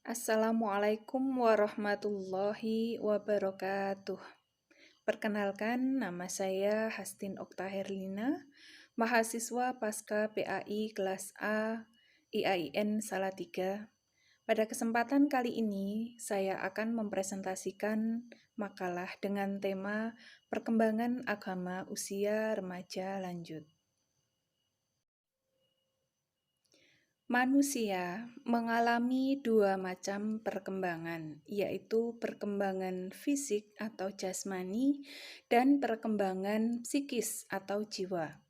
Assalamualaikum warahmatullahi wabarakatuh. Perkenalkan, nama saya Hastin Oktaherlina, mahasiswa Pasca PAI kelas A IAIN Salatiga. Pada kesempatan kali ini, saya akan mempresentasikan makalah dengan tema Perkembangan Agama Usia Remaja Lanjut. Manusia mengalami dua macam perkembangan, yaitu perkembangan fisik atau jasmani dan perkembangan psikis atau jiwa.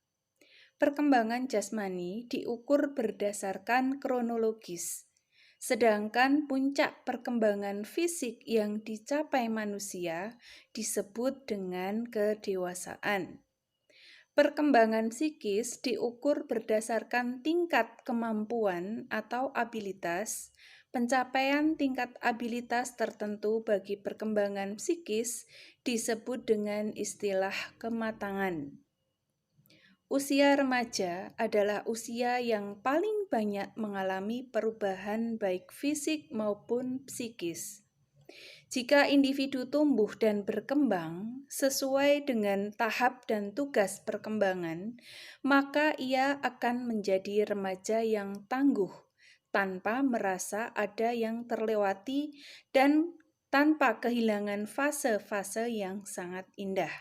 Perkembangan jasmani diukur berdasarkan kronologis, sedangkan puncak perkembangan fisik yang dicapai manusia disebut dengan kedewasaan. Perkembangan psikis diukur berdasarkan tingkat kemampuan atau abilitas. Pencapaian tingkat abilitas tertentu bagi perkembangan psikis disebut dengan istilah kematangan. Usia remaja adalah usia yang paling banyak mengalami perubahan baik fisik maupun psikis. Jika individu tumbuh dan berkembang sesuai dengan tahap dan tugas perkembangan, maka ia akan menjadi remaja yang tangguh, tanpa merasa ada yang terlewati dan tanpa kehilangan fase-fase yang sangat indah,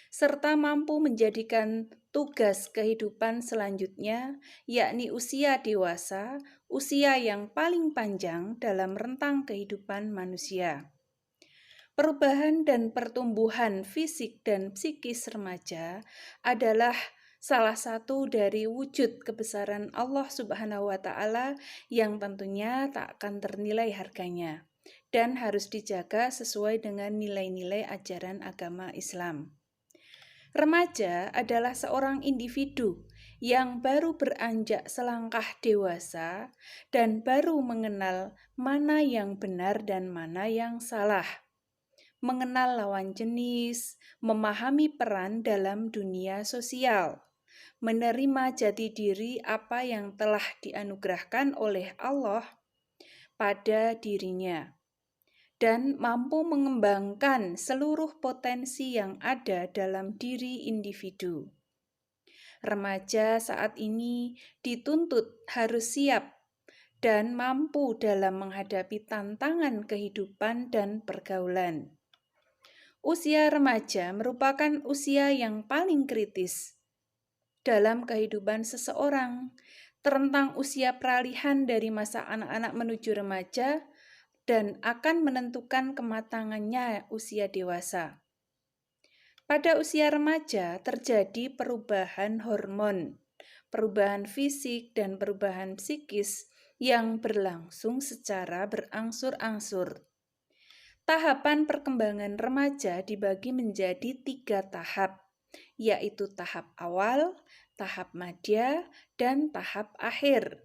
serta mampu menjadikan tugas kehidupan selanjutnya, yakni usia dewasa, usia yang paling panjang dalam rentang kehidupan manusia. Perubahan dan pertumbuhan fisik dan psikis remaja adalah salah satu dari wujud kebesaran Allah Subhanahu wa Ta'ala yang tentunya tak akan ternilai harganya dan harus dijaga sesuai dengan nilai-nilai ajaran agama Islam. Remaja adalah seorang individu yang baru beranjak selangkah dewasa dan baru mengenal mana yang benar dan mana yang salah, mengenal lawan jenis, memahami peran dalam dunia sosial, menerima jati diri apa yang telah dianugerahkan oleh Allah pada dirinya, dan mampu mengembangkan seluruh potensi yang ada dalam diri individu. Remaja saat ini dituntut harus siap dan mampu dalam menghadapi tantangan kehidupan dan pergaulan. Usia remaja merupakan usia yang paling kritis dalam kehidupan seseorang, terentang usia peralihan dari masa anak-anak menuju remaja dan akan menentukan kematangannya usia dewasa. Pada usia remaja terjadi perubahan hormon, perubahan fisik dan perubahan psikis yang berlangsung secara berangsur-angsur. Tahapan perkembangan remaja dibagi menjadi 3 tahap, yaitu tahap awal, tahap madya, dan tahap akhir.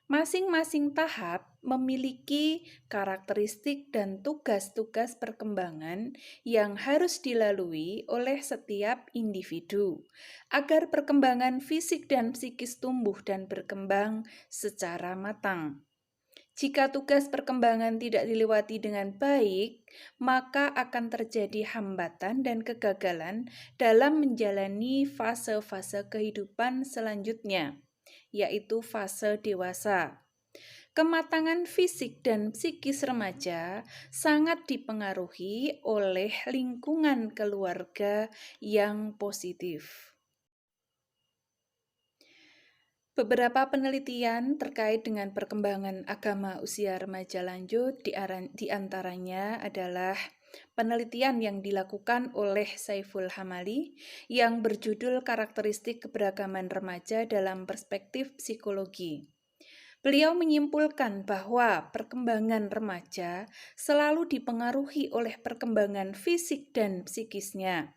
Masing-masing tahap memiliki karakteristik dan tugas-tugas perkembangan yang harus dilalui oleh setiap individu agar perkembangan fisik dan psikis tumbuh dan berkembang secara matang. Jika tugas perkembangan tidak dilewati dengan baik, maka akan terjadi hambatan dan kegagalan dalam menjalani fase-fase kehidupan selanjutnya, yaitu fase dewasa. Kematangan fisik dan psikis remaja sangat dipengaruhi oleh lingkungan keluarga yang positif. Beberapa penelitian terkait dengan perkembangan agama usia remaja lanjut di antaranya adalah penelitian yang dilakukan oleh Saiful Hamali yang berjudul Karakteristik Keberagaman Remaja dalam Perspektif Psikologi. Beliau menyimpulkan bahwa perkembangan remaja selalu dipengaruhi oleh perkembangan fisik dan psikisnya.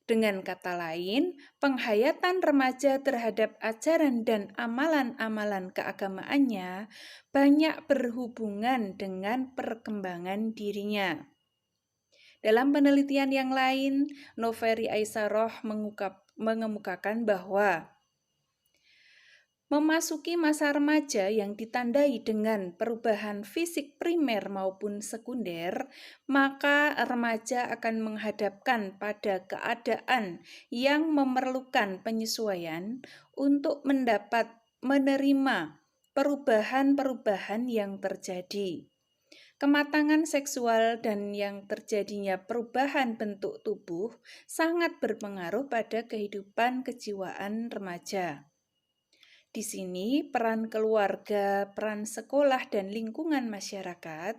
Dengan kata lain, penghayatan remaja terhadap ajaran dan amalan-amalan keagamaannya banyak berhubungan dengan perkembangan dirinya. Dalam penelitian yang lain, Noveri Aisaroh mengemukakan bahwa Memasuki masa remaja yang ditandai dengan perubahan fisik primer maupun sekunder, maka remaja akan menghadapkan pada keadaan yang memerlukan penyesuaian untuk mendapat menerima perubahan-perubahan yang terjadi. Kematangan seksual dan yang terjadinya perubahan bentuk tubuh sangat berpengaruh pada kehidupan kejiwaan remaja. Di sini, peran keluarga, peran sekolah, dan lingkungan masyarakat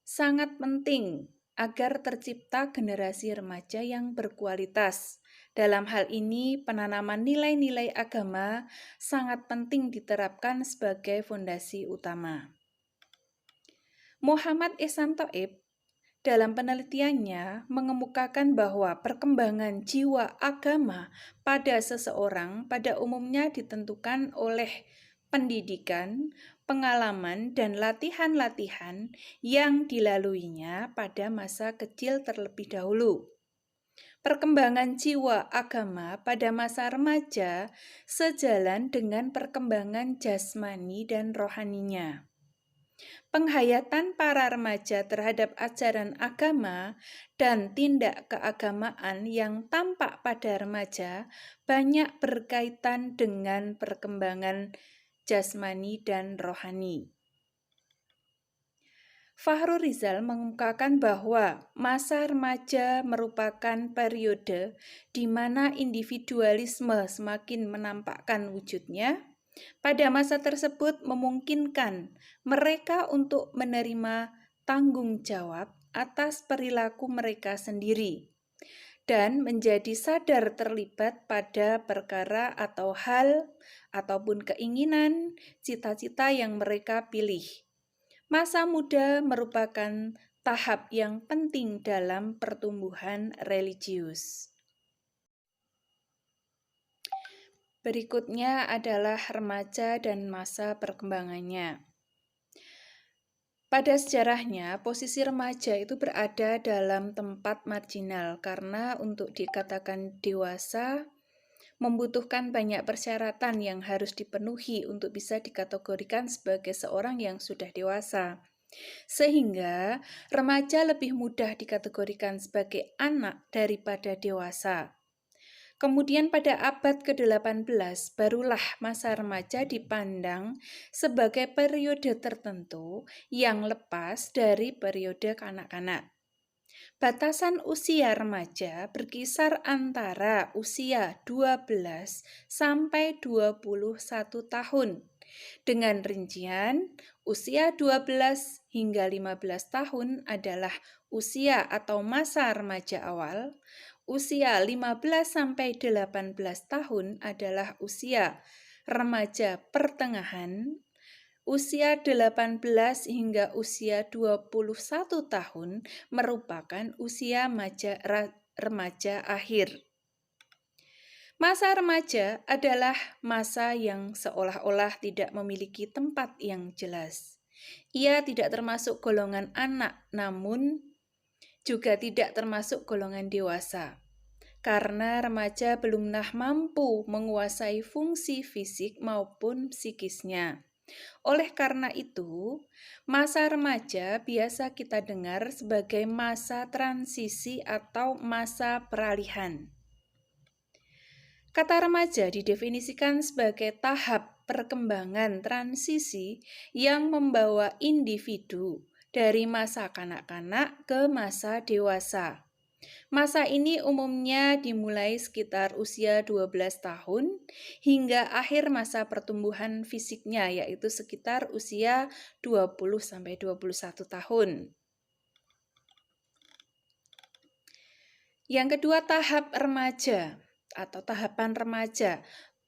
sangat penting agar tercipta generasi remaja yang berkualitas. Dalam hal ini, penanaman nilai-nilai agama sangat penting diterapkan sebagai fondasi utama. Muhammad Ihsan Thoib dalam penelitiannya mengemukakan bahwa perkembangan jiwa agama pada seseorang pada umumnya ditentukan oleh pendidikan, pengalaman, dan latihan-latihan yang dilaluinya pada masa kecil terlebih dahulu. Perkembangan jiwa agama pada masa remaja sejalan dengan perkembangan jasmani dan rohaninya. Penghayatan para remaja terhadap ajaran agama dan tindak keagamaan yang tampak pada remaja banyak berkaitan dengan perkembangan jasmani dan rohani. Fahru Rizal mengungkapkan bahwa masa remaja merupakan periode di mana individualisme semakin menampakkan wujudnya. Pada masa tersebut memungkinkan mereka untuk menerima tanggung jawab atas perilaku mereka sendiri dan menjadi sadar terlibat pada perkara atau hal ataupun keinginan, cita-cita yang mereka pilih. Masa muda merupakan tahap yang penting dalam pertumbuhan religius. Berikutnya adalah remaja dan masa perkembangannya. Pada sejarahnya, posisi remaja itu berada dalam tempat marginal karena untuk dikatakan dewasa membutuhkan banyak persyaratan yang harus dipenuhi untuk bisa dikategorikan sebagai seorang yang sudah dewasa. Sehingga remaja lebih mudah dikategorikan sebagai anak daripada dewasa. Kemudian pada abad ke-18 barulah masa remaja dipandang sebagai periode tertentu yang lepas dari periode kanak-kanak. Batasan usia remaja berkisar antara usia 12 sampai 21 tahun. Dengan rincian, usia 12 hingga 15 tahun adalah usia atau masa remaja awal, usia 15 sampai 18 tahun adalah usia remaja pertengahan, usia 18 hingga usia 21 tahun merupakan usia remaja akhir. Masa remaja adalah masa yang seolah-olah tidak memiliki tempat yang jelas. Ia tidak termasuk golongan anak, namun juga tidak termasuk golongan dewasa. Karena remaja belum mampu menguasai fungsi fisik maupun psikisnya. Oleh karena itu, masa remaja biasa kita dengar sebagai masa transisi atau masa peralihan. Kata remaja didefinisikan sebagai tahap perkembangan transisi yang membawa individu dari masa kanak-kanak ke masa dewasa. Masa ini umumnya dimulai sekitar usia 12 tahun hingga akhir masa pertumbuhan fisiknya yaitu sekitar usia 20-21 tahun. Yang kedua, tahap remaja atau tahapan remaja.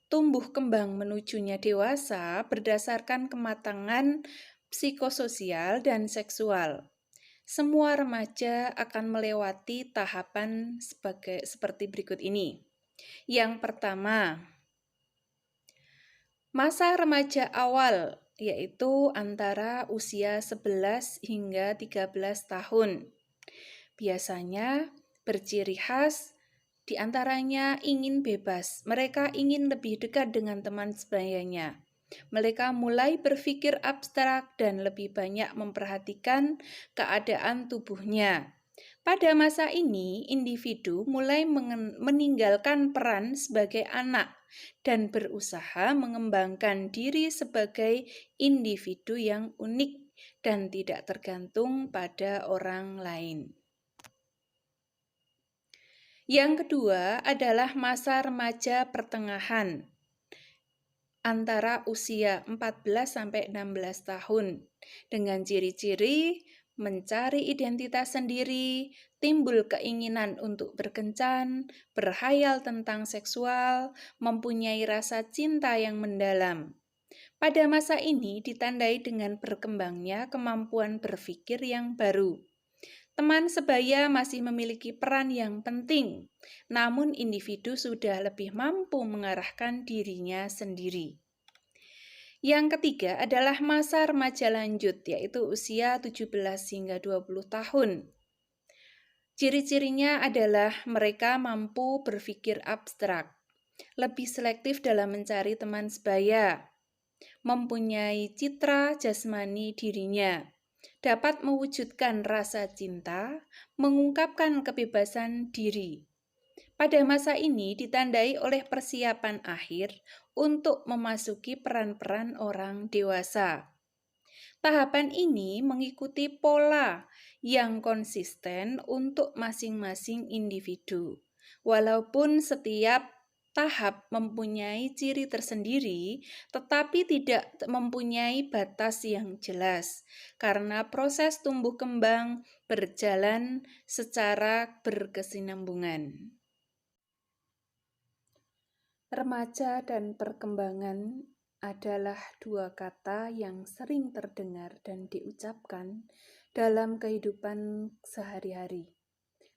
Tumbuh kembang menujunya dewasa berdasarkan kematangan psikososial dan seksual. Semua remaja akan melewati tahapan seperti berikut ini. Yang pertama, masa remaja awal, yaitu antara usia 11 hingga 13 tahun. Biasanya berciri khas Di antaranya ingin bebas, mereka ingin lebih dekat dengan teman sebayanya. Mereka mulai berpikir abstrak dan lebih banyak memperhatikan keadaan tubuhnya. Pada masa ini, individu mulai meninggalkan peran sebagai anak dan berusaha mengembangkan diri sebagai individu yang unik dan tidak tergantung pada orang lain. Yang kedua adalah masa remaja pertengahan antara usia 14 sampai 16 tahun dengan ciri-ciri mencari identitas sendiri, timbul keinginan untuk berkencan, berhayal tentang seksual, mempunyai rasa cinta yang mendalam. Pada masa ini ditandai dengan berkembangnya kemampuan berpikir yang baru. Teman sebaya masih memiliki peran yang penting, namun individu sudah lebih mampu mengarahkan dirinya sendiri. Yang ketiga adalah masa remaja lanjut, yaitu usia 17 hingga 20 tahun. Ciri-cirinya adalah mereka mampu berpikir abstrak, lebih selektif dalam mencari teman sebaya, mempunyai citra jasmani dirinya, dapat mewujudkan rasa cinta, mengungkapkan kebebasan diri. Pada masa ini ditandai oleh persiapan akhir untuk memasuki peran-peran orang dewasa. Tahapan ini mengikuti pola yang konsisten untuk masing-masing individu. Walaupun setiap tahap mempunyai ciri tersendiri, tetapi tidak mempunyai batas yang jelas, karena proses tumbuh kembang berjalan secara berkesinambungan. Remaja dan perkembangan adalah dua kata yang sering terdengar dan diucapkan dalam kehidupan sehari-hari.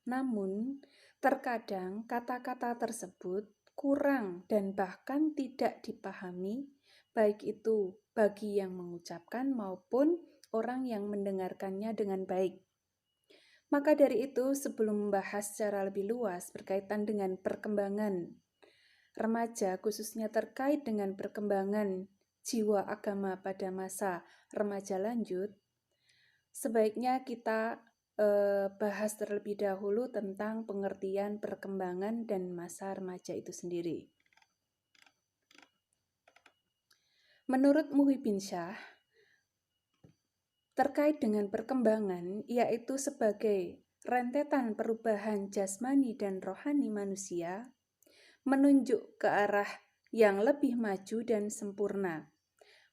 Namun, terkadang kata-kata tersebut kurang dan bahkan tidak dipahami, baik itu bagi yang mengucapkan maupun orang yang mendengarkannya dengan baik. Maka dari itu, sebelum membahas secara lebih luas berkaitan dengan perkembangan remaja, khususnya terkait dengan perkembangan jiwa agama pada masa remaja lanjut, sebaiknya kita bahas terlebih dahulu tentang pengertian perkembangan dan masa remaja itu sendiri. Menurut Muhyiddin Syah, terkait dengan perkembangan, yaitu sebagai rentetan perubahan jasmani dan rohani manusia, menunjuk ke arah yang lebih maju dan sempurna.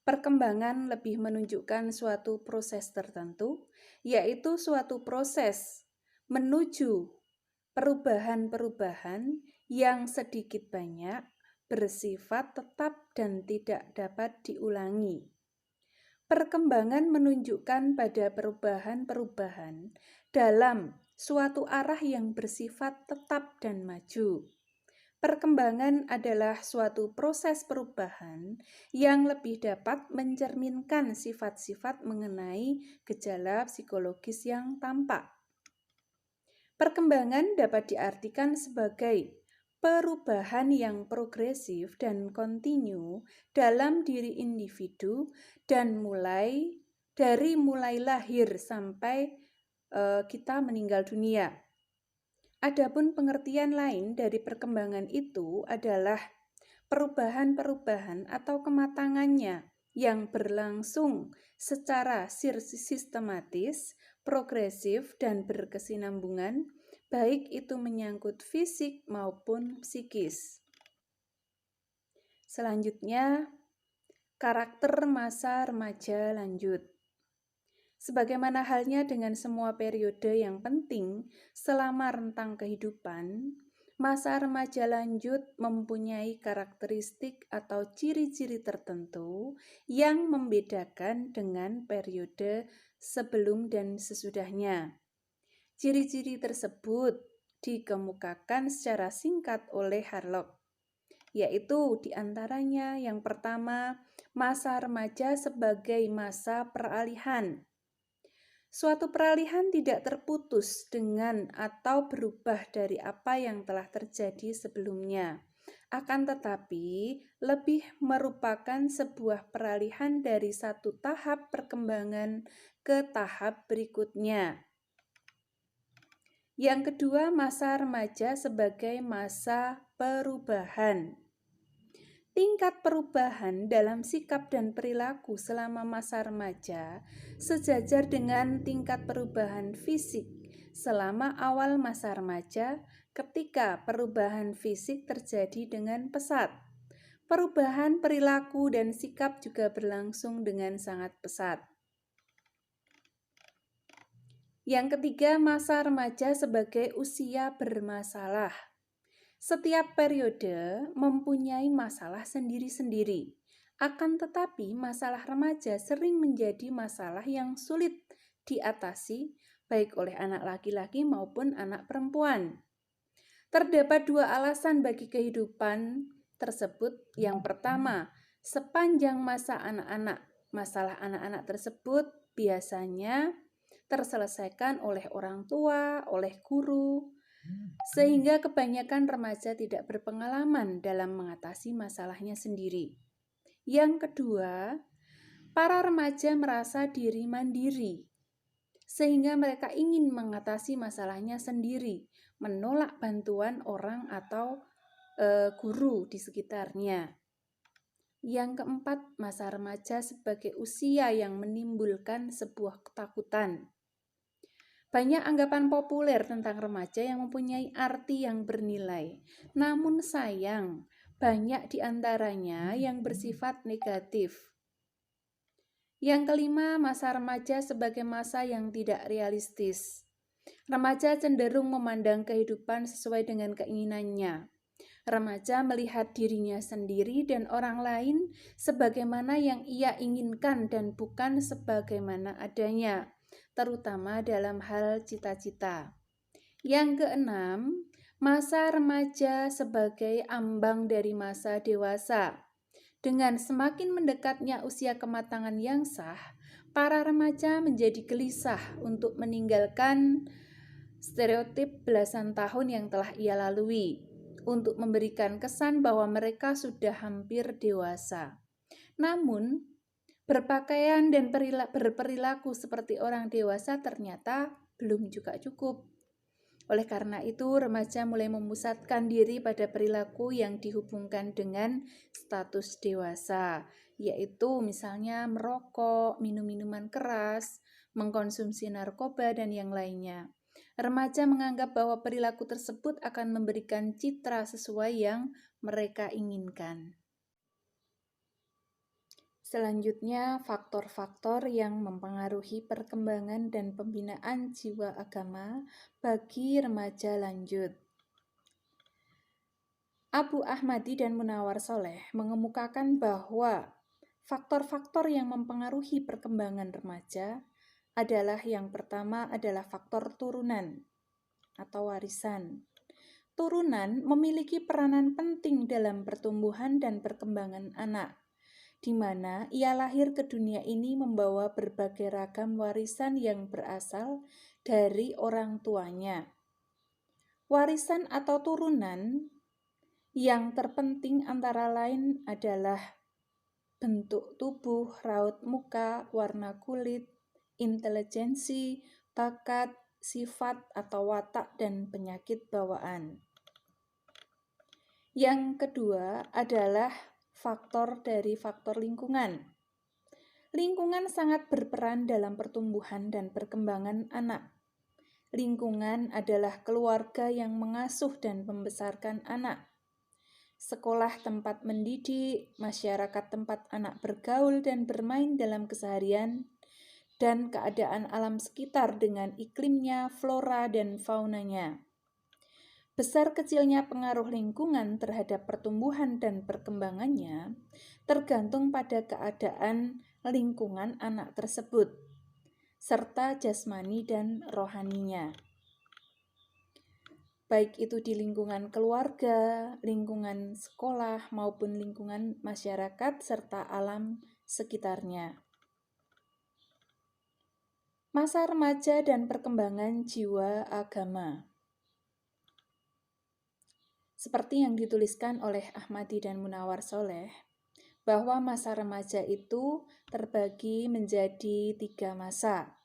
Perkembangan lebih menunjukkan suatu proses tertentu, yaitu suatu proses menuju perubahan-perubahan yang sedikit banyak bersifat tetap dan tidak dapat diulangi. Perkembangan menunjukkan pada perubahan-perubahan dalam suatu arah yang bersifat tetap dan maju. Perkembangan adalah suatu proses perubahan yang lebih dapat mencerminkan sifat-sifat mengenai gejala psikologis yang tampak. Perkembangan dapat diartikan sebagai perubahan yang progresif dan kontinu dalam diri individu dan mulai lahir sampai kita meninggal dunia. Adapun pengertian lain dari perkembangan itu adalah perubahan-perubahan atau kematangannya yang berlangsung secara sistematis, progresif, dan berkesinambungan, baik itu menyangkut fisik maupun psikis. Selanjutnya, karakter masa remaja lanjut. Sebagaimana halnya dengan semua periode yang penting selama rentang kehidupan, masa remaja lanjut mempunyai karakteristik atau ciri-ciri tertentu yang membedakan dengan periode sebelum dan sesudahnya. Ciri-ciri tersebut dikemukakan secara singkat oleh Harlock, yaitu diantaranya yang pertama, masa remaja sebagai masa peralihan. Suatu peralihan tidak terputus dengan atau berubah dari apa yang telah terjadi sebelumnya. Akan tetapi, lebih merupakan sebuah peralihan dari satu tahap perkembangan ke tahap berikutnya. Yang kedua, masa remaja sebagai masa perubahan. Tingkat perubahan dalam sikap dan perilaku selama masa remaja sejajar dengan tingkat perubahan fisik selama awal masa remaja ketika perubahan fisik terjadi dengan pesat. Perubahan perilaku dan sikap juga berlangsung dengan sangat pesat. Yang ketiga, masa remaja sebagai usia bermasalah. Setiap periode mempunyai masalah sendiri-sendiri. Akan tetapi, masalah remaja sering menjadi masalah yang sulit diatasi baik oleh anak laki-laki maupun anak perempuan. Terdapat dua alasan bagi kehidupan tersebut. Yang pertama, sepanjang masa anak-anak, masalah anak-anak tersebut biasanya terselesaikan oleh orang tua, oleh guru, sehingga kebanyakan remaja tidak berpengalaman dalam mengatasi masalahnya sendiri. Yang kedua, para remaja merasa diri mandiri, sehingga mereka ingin mengatasi masalahnya sendiri, menolak bantuan orang atau guru di sekitarnya. Yang keempat, masa remaja sebagai usia yang menimbulkan sebuah ketakutan. Banyak anggapan populer tentang remaja yang mempunyai arti yang bernilai. Namun sayang, banyak di antaranya yang bersifat negatif. Yang kelima, masa remaja sebagai masa yang tidak realistis. Remaja cenderung memandang kehidupan sesuai dengan keinginannya. Remaja melihat dirinya sendiri dan orang lain sebagaimana yang ia inginkan dan bukan sebagaimana adanya, terutama dalam hal cita-cita. Yang keenam, masa remaja sebagai ambang dari masa dewasa. Dengan semakin mendekatnya usia kematangan yang sah, para remaja menjadi gelisah untuk meninggalkan stereotip belasan tahun yang telah ia lalui, untuk memberikan kesan bahwa mereka sudah hampir dewasa. Namun, berpakaian dan berperilaku seperti orang dewasa ternyata belum juga cukup. Oleh karena itu, remaja mulai memusatkan diri pada perilaku yang dihubungkan dengan status dewasa, yaitu misalnya merokok, minum minuman keras, mengkonsumsi narkoba, dan yang lainnya. Remaja menganggap bahwa perilaku tersebut akan memberikan citra sesuai yang mereka inginkan. Selanjutnya, faktor-faktor yang mempengaruhi perkembangan dan pembinaan jiwa agama bagi remaja lanjut. Abu Ahmadi dan Munawar Soleh mengemukakan bahwa faktor-faktor yang mempengaruhi perkembangan remaja adalah yang pertama adalah faktor turunan atau warisan. Turunan memiliki peranan penting dalam pertumbuhan dan perkembangan anak, di mana ia lahir ke dunia ini membawa berbagai ragam warisan yang berasal dari orang tuanya. Warisan atau turunan yang terpenting antara lain adalah bentuk tubuh, raut muka, warna kulit, intelijensi, bakat, sifat atau watak, dan penyakit bawaan. Yang kedua adalah faktor dari faktor lingkungan. Lingkungan sangat berperan dalam pertumbuhan dan perkembangan anak. Lingkungan adalah keluarga yang mengasuh dan membesarkan anak. Sekolah tempat mendidik, masyarakat tempat anak bergaul dan bermain dalam keseharian, dan keadaan alam sekitar dengan iklimnya, flora, dan faunanya. Besar kecilnya pengaruh lingkungan terhadap pertumbuhan dan perkembangannya tergantung pada keadaan lingkungan anak tersebut, serta jasmani dan rohaninya. Baik itu di lingkungan keluarga, lingkungan sekolah, maupun lingkungan masyarakat serta alam sekitarnya. Masa remaja dan perkembangan jiwa agama. Seperti yang dituliskan oleh Ahmadi dan Munawar Soleh, bahwa masa remaja itu terbagi menjadi 3 masa,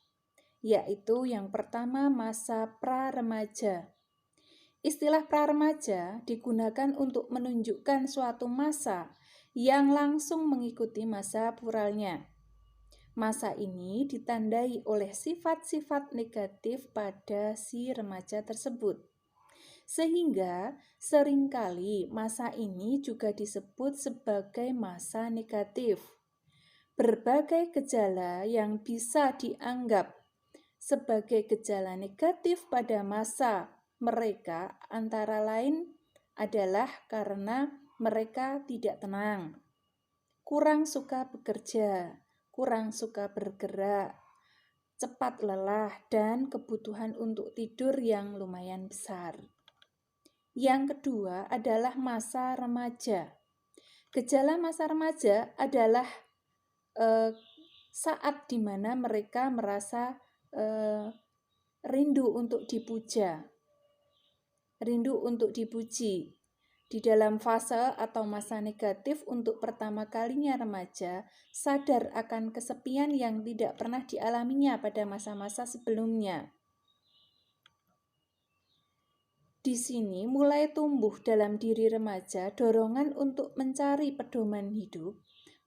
yaitu yang pertama masa pra-remaja. Istilah pra-remaja digunakan untuk menunjukkan suatu masa yang langsung mengikuti masa puralnya. Masa ini ditandai oleh sifat-sifat negatif pada si remaja tersebut. Sehingga seringkali masa ini juga disebut sebagai masa negatif. Berbagai gejala yang bisa dianggap sebagai gejala negatif pada masa mereka antara lain adalah karena mereka tidak tenang, kurang suka bekerja, kurang suka bergerak, cepat lelah, dan kebutuhan untuk tidur yang lumayan besar. Yang kedua adalah masa remaja. Gejala masa remaja adalah saat di mana mereka merasa rindu untuk dipuja, rindu untuk dipuji. Di dalam fase atau masa negatif untuk pertama kalinya remaja sadar akan kesepian yang tidak pernah dialaminya pada masa-masa sebelumnya. Di sini mulai tumbuh dalam diri remaja dorongan untuk mencari pedoman hidup,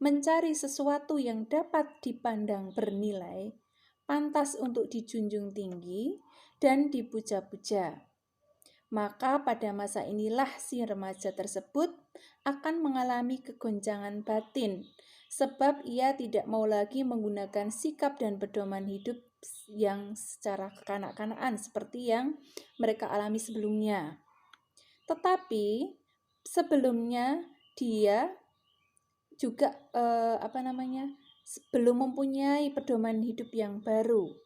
mencari sesuatu yang dapat dipandang bernilai, pantas untuk dijunjung tinggi, dan dipuja-puja. Maka pada masa inilah si remaja tersebut akan mengalami kegoncangan batin, sebab ia tidak mau lagi menggunakan sikap dan pedoman hidup yang secara kekanak-kanakan seperti yang mereka alami sebelumnya. Tetapi sebelumnya dia juga belum mempunyai pedoman hidup yang baru.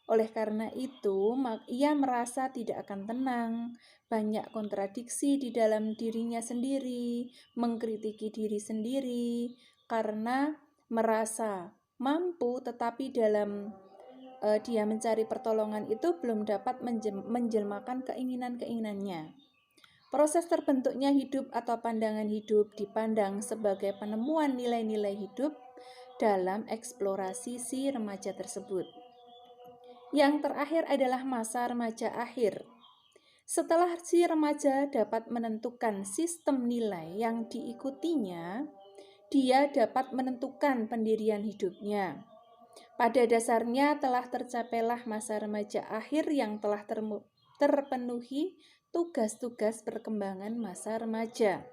Oleh karena itu, ia merasa tidak akan tenang, banyak kontradiksi di dalam dirinya sendiri, mengkritiki diri sendiri, karena merasa mampu tetapi dalam dia mencari pertolongan itu belum dapat menjelmakan keinginan-keinginannya. Proses terbentuknya hidup atau pandangan hidup dipandang sebagai penemuan nilai-nilai hidup dalam eksplorasi si remaja tersebut. Yang terakhir adalah masa remaja akhir. Setelah si remaja dapat menentukan sistem nilai yang diikutinya, dia dapat menentukan pendirian hidupnya. Pada dasarnya telah tercapailah masa remaja akhir yang telah terpenuhi tugas-tugas perkembangan masa remaja,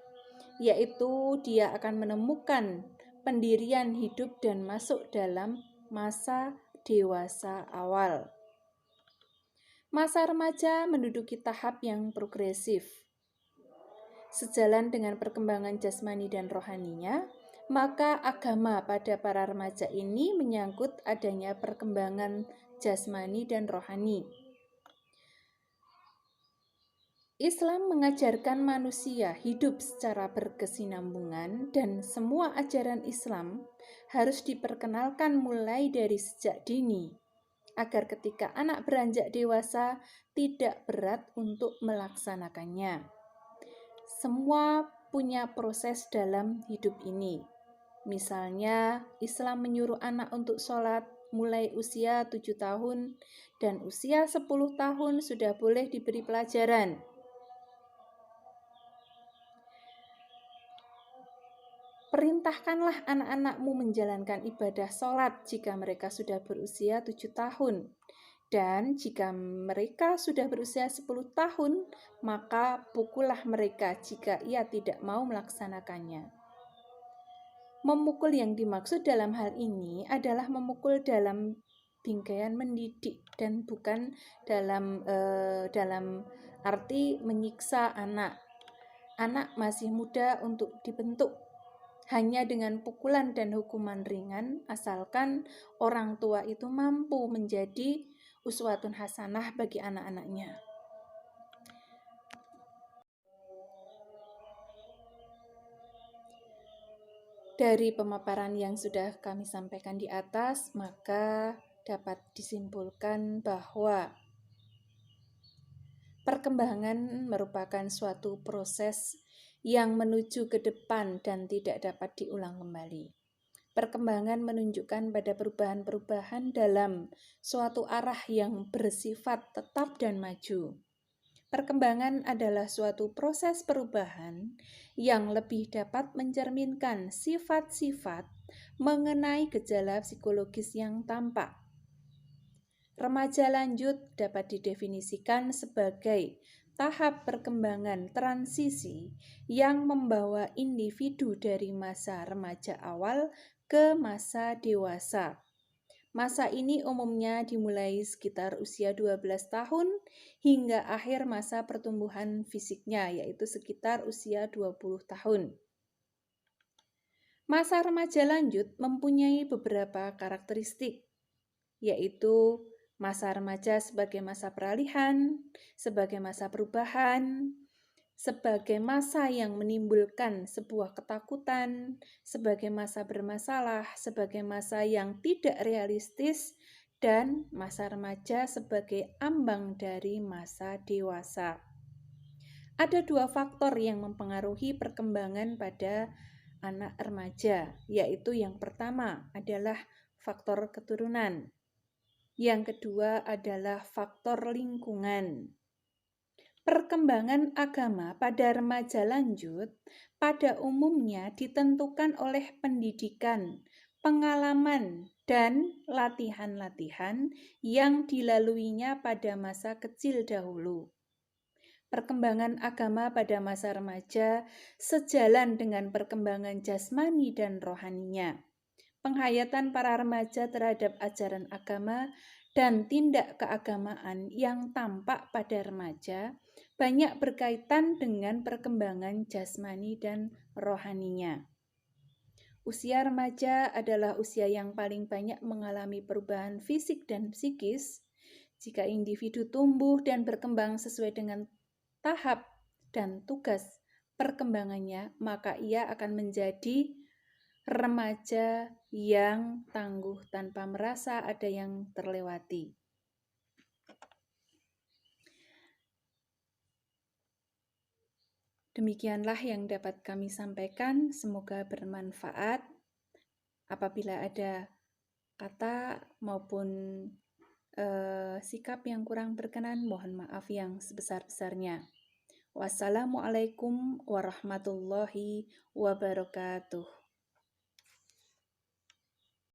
yaitu dia akan menemukan pendirian hidup dan masuk dalam masa dewasa awal. Masa remaja menduduki tahap yang progresif. Sejalan dengan perkembangan jasmani dan rohaninya, maka agama pada para remaja ini menyangkut adanya perkembangan jasmani dan rohani. Islam mengajarkan manusia hidup secara berkesinambungan dan semua ajaran Islam harus diperkenalkan mulai dari sejak dini, agar ketika anak beranjak dewasa tidak berat untuk melaksanakannya. Semua punya proses dalam hidup ini. Misalnya, Islam menyuruh anak untuk sholat mulai usia 7 tahun dan usia 10 tahun sudah boleh diberi pelajaran. Perintahkanlah anak-anakmu menjalankan ibadah sholat jika mereka sudah berusia 7 tahun. Dan jika mereka sudah berusia 10 tahun, maka pukullah mereka jika ia tidak mau melaksanakannya. Memukul yang dimaksud dalam hal ini adalah memukul dalam bingkaian mendidik dan bukan dalam arti menyiksa anak. Anak masih muda untuk dibentuk. Hanya dengan pukulan dan hukuman ringan, asalkan orang tua itu mampu menjadi uswatun hasanah bagi anak-anaknya. Dari pemaparan yang sudah kami sampaikan di atas, maka dapat disimpulkan bahwa perkembangan merupakan suatu proses yang menuju ke depan dan tidak dapat diulang kembali. Perkembangan menunjukkan pada perubahan-perubahan dalam suatu arah yang bersifat tetap dan maju. Perkembangan adalah suatu proses perubahan yang lebih dapat mencerminkan sifat-sifat mengenai gejala psikologis yang tampak. Remaja lanjut dapat didefinisikan sebagai tahap perkembangan transisi yang membawa individu dari masa remaja awal ke masa dewasa. Masa ini umumnya dimulai sekitar usia 12 tahun hingga akhir masa pertumbuhan fisiknya, yaitu sekitar usia 20 tahun. Masa remaja lanjut mempunyai beberapa karakteristik, yaitu masa remaja sebagai masa peralihan, sebagai masa perubahan, sebagai masa yang menimbulkan sebuah ketakutan, sebagai masa bermasalah, sebagai masa yang tidak realistis, dan masa remaja sebagai ambang dari masa dewasa. Ada dua faktor yang mempengaruhi perkembangan pada anak remaja, yaitu yang pertama adalah faktor keturunan. Yang kedua adalah faktor lingkungan. Perkembangan agama pada remaja lanjut pada umumnya ditentukan oleh pendidikan, pengalaman, dan latihan-latihan yang dilaluinya pada masa kecil dahulu. Perkembangan agama pada masa remaja sejalan dengan perkembangan jasmani dan rohaninya. Penghayatan para remaja terhadap ajaran agama dan tindak keagamaan yang tampak pada remaja banyak berkaitan dengan perkembangan jasmani dan rohaninya. Usia remaja adalah usia yang paling banyak mengalami perubahan fisik dan psikis. Jika individu tumbuh dan berkembang sesuai dengan tahap dan tugas perkembangannya, maka ia akan menjadi remaja yang tangguh tanpa merasa ada yang terlewati. Demikianlah yang dapat kami sampaikan, semoga bermanfaat. Apabila ada kata maupun sikap yang kurang berkenan, mohon maaf yang sebesar-besarnya. Wassalamualaikum warahmatullahi wabarakatuh.